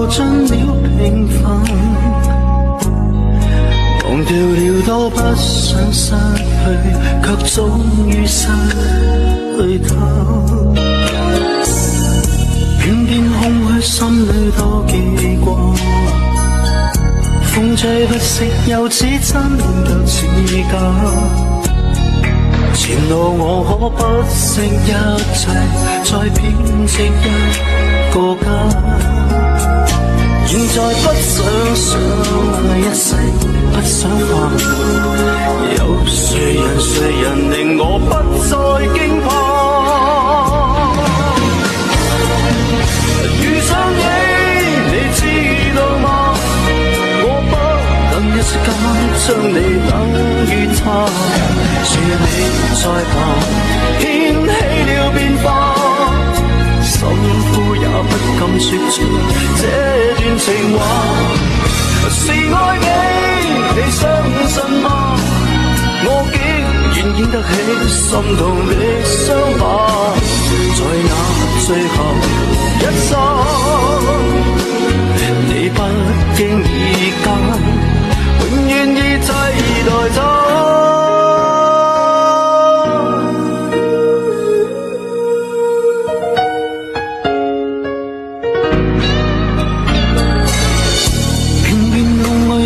盡了平凡，忘掉了都不想失去，卻終於失去它。偏偏空虛心裏多記掛，風吹不息又似真又似假。前路我可不惜一切，再編織一個家。現在不想相愛一世，不想怕，有誰人令我不再驚怕？遇上你知道嗎？我不能一時間將你等於他，是你在旁掀起了變化，心呼也不敢說出這段情話。是愛你相信嗎？我竟然經得起心痛的傷疤，在那最後一剎，你不經意間，永遠已替代他。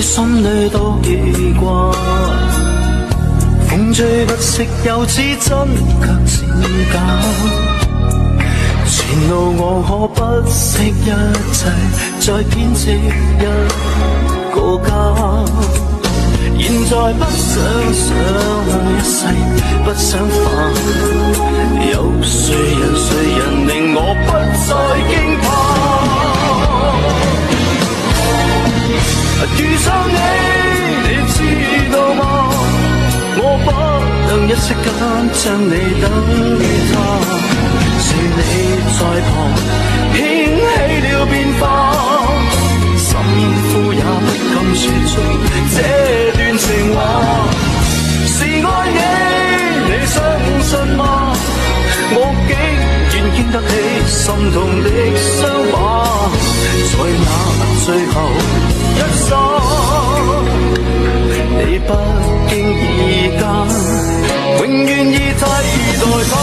心裏都記掛，風吹不息又似真卻似假。前路我可不惜一切，再編織一個家。現在不想相愛一世，不想煩，有誰人令我不再驚怕？遇上你知道嗎？我不能一息間將你等於他，是你在旁掀起了變化，心呼也不敢說出這段情話。是愛你相信嗎？我竟然經得起心痛的傷疤，在那最後一剎，你不經意間，永遠已替代他。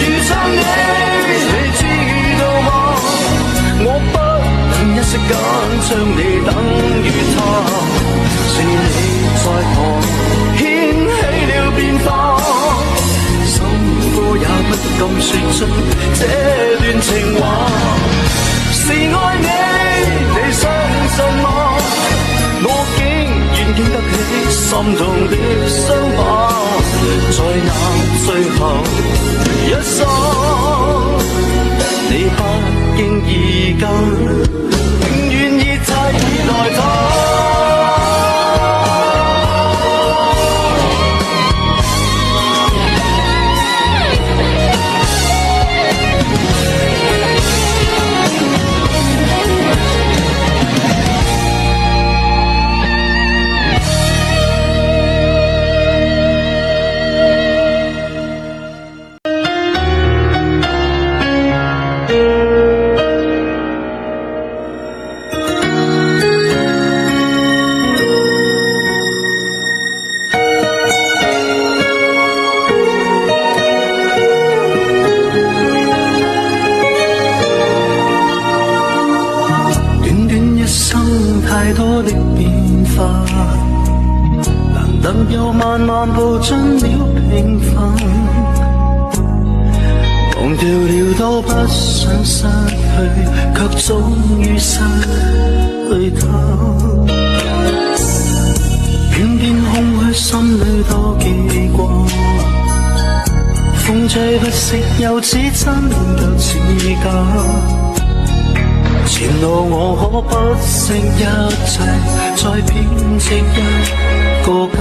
遇上你知道嗎？我不能一息間將你等於他，是你在旁掀起了變化，心呼也不敢說出這段情話。是愛你相信嗎？我竟然經得起心痛的傷疤，在那最後一剎，你不經意間，永遠已替代他。太多的變化，難得又慢慢步進了平凡，忘掉了都不想失去，卻終於失去它。偏偏空虛心裏多記掛，風吹不息又似真又似假。前路我可不惜一切，再編織一個家。